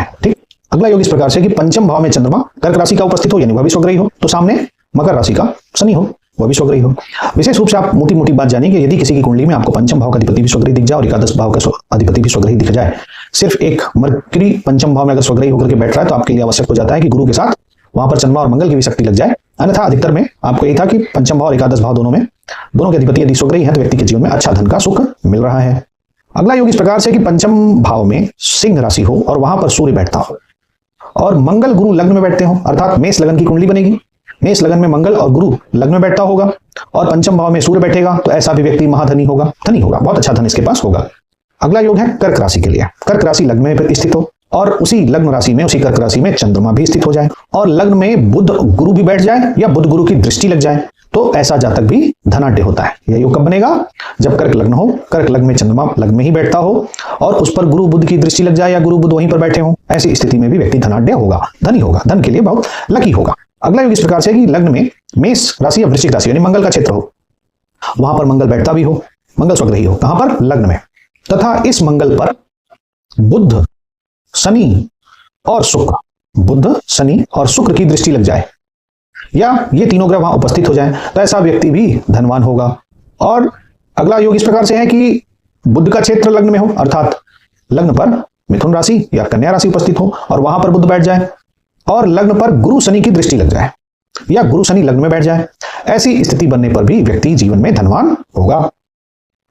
है। ठीक, अगला योग इस प्रकार से कि पंचम भाव में चंद्रमा कर्क राशि का उपस्थित हो यानी वह भी स्वग्रही हो, तो सामने मकर राशि का शनि हो, वह भी स्वग्रही हो। विशेष रूप से आप मोटी मोटी बात जानिए कि यदि किसी की कुंडली में आपको पंचम भाव का अधिपति भी स्वग्रही दिख जाए और एकादश भाव का अधिपति भी स्वग्रही दिख जाए, सिर्फ एक मरकरी पंचम भाव में अगर स्वग्रही होकर के बैठ रहा है तो आपके लिए आवश्यक हो जाता है कि गुरु के साथ वहां पर चंद्रमा और मंगल की भी शक्ति लग जाए। अन्यथा अधिकतर में आपको यही था कि पंचम भाव और एकादश भाव दोनों के अधिपति यदि स्वग्रही है तो व्यक्ति के जीवन में अच्छा धन का सुख मिल रहा है। अगला योग इस प्रकार से कि पंचम भाव में सिंह राशि हो और वहां पर सूर्य बैठता हो और मंगल गुरु लग्न में बैठते हो, अर्थात मेष लगन की कुंडली बनेगी, मेष लगन में मंगल और गुरु लग्न में बैठता होगा और पंचम भाव में सूर्य बैठेगा, तो ऐसा भी व्यक्ति महाधनी होगा, धनी होगा, बहुत अच्छा धन इसके पास होगा। अगला योग है कर्क राशि के लिए। कर्क राशि लग्न में स्थित हो और उसी लग्न राशि में, उसी कर्क राशि में चंद्रमा भी स्थित हो जाए और लग्न में बुध गुरु भी बैठ जाए या बुध गुरु की दृष्टि लग जाए, तो ऐसा जातक भी धनाढ्य होता है। यह योग कब बनेगा? जब कर्क लग्न हो, कर्क लग्न में चंद्रमा लग्न में ही बैठता हो और उस पर गुरु बुध की दृष्टि लग जाए या गुरु बुध वहीं पर बैठे हो, ऐसी स्थिति में भी व्यक्ति धनाढ्य होगा, धनी होगा, धन के लिए बहुत लकी होगा। अगला योग इस प्रकार से कि लग्न में मेष राशि या वृश्चिक राशि यानी मंगल का क्षेत्र हो, वहां पर मंगल बैठता भी हो, मंगल स्वग्रही हो, कहां पर? लग्न में, तथा इस मंगल पर बुध शनि और शुक्र, बुध शनि और शुक्र की दृष्टि लग जाए या ये तीनों ग्रह वहां उपस्थित हो जाएं, तो ऐसा व्यक्ति भी धनवान होगा। और अगला योग इस प्रकार से है कि बुध का क्षेत्र लग्न में हो, अर्थात लग्न पर मिथुन राशि या कन्या राशि उपस्थित हो और वहां पर बुध बैठ जाए और लग्न पर गुरु शनि की दृष्टि लग जाए या गुरु शनि लग्न में बैठ जाए, ऐसी स्थिति बनने पर भी व्यक्ति जीवन में धनवान होगा।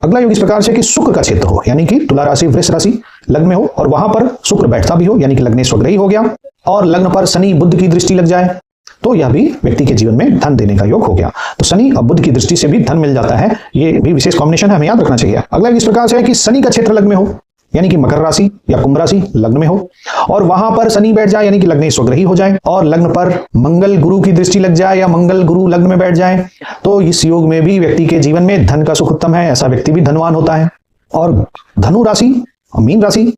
अगला योग इस प्रकार से कि शुक्र का क्षेत्र हो यानी कि तुला राशि वृष राशि लग्न में हो और वहां पर शुक्र बैठता भी हो यानी कि लग्न स्वग्रही हो गया और लग्न पर शनि बुध की दृष्टि लग जाए, तो यह भी व्यक्ति के जीवन में धन देने का योग हो गया। तो शनि और बुध की दृष्टि से भी धन मिल जाता है, ये भी विशेष कॉम्बिनेशन है, हमें याद रखना चाहिए। अगला इस प्रकार से है कि शनि का क्षेत्र लग्न में हो यानी कि मकर राशि या कुंभ राशि लग्न में हो और वहां पर शनि बैठ जाए यानी कि लग्न स्वग्रही हो जाए और लग्न पर मंगल गुरु की दृष्टि लग जाए या मंगल गुरु लग्न में बैठ जाए, तो इस योग में भी व्यक्ति के जीवन में धन का सुख उत्तम है, ऐसा व्यक्ति भी धनवान होता है। और धनु राशि और मीन राशि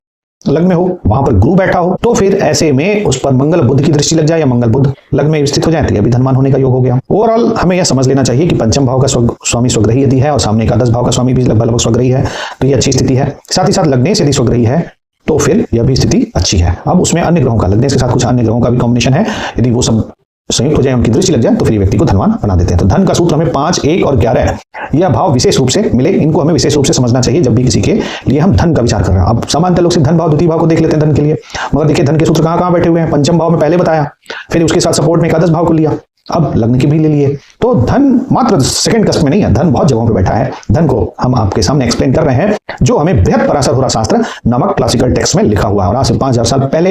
लग्न में हो, वहां पर गुरु बैठा हो, तो फिर ऐसे में उस पर मंगल बुध की दृष्टि लग जाए या मंगल बुध लग्न में स्थित हो जाए, तो यह भी धनवान होने का योग हो गया। ओवरऑल हमें यह समझ लेना चाहिए कि पंचम भाव का स्वामी स्वग्रही यदि है और सामने एकादश भाव का स्वामी भी लगभग स्वग्रही है, तो यह अच्छी स्थिति है। साथ ही साथ लग्नेश यदि स्वग्रही है तो फिर यह भी स्थिति अच्छी है। अब उसमें अन्य ग्रहों का, लग्नेश के साथ कुछ अन्य ग्रहों का भी कॉम्बिनेशन है, यदि वो सब संयुक्त हो जाए, उनकी दृष्टि लग जाए, तो फिर व्यक्ति को धनवान बना देते हैं। तो धन का सूत्र हमें 5, 1 और 11 यह भाव विशेष रूप से मिले, इनको हमें विशेष रूप से समझना चाहिए जब भी किसी के लिए हम धन का विचार कर रहे हैं। अब सामान्यतः लोग सिर्फ धन भाव द्वितीय भाव को देख लेते हैं धन के लिए, मगर देखिए धन के सूत्र कहां कहां बैठे हुए हैं। पंचम भाव में पहले बताया, फिर उसके साथ सपोर्ट में एकादश भाव को लिया, अब लग्न की भी ले लिए, तो धन मात्र सेकंड कस्ट में नहीं है, धन बहुत जगहों पर बैठा है। धन को हम आपके सामने एक्सप्लेन कर रहे हैं जो हमें बृहत पराशर होरा शास्त्र नामक क्लासिकल टेक्स्ट में लिखा हुआ है और आज से 5000 साल पहले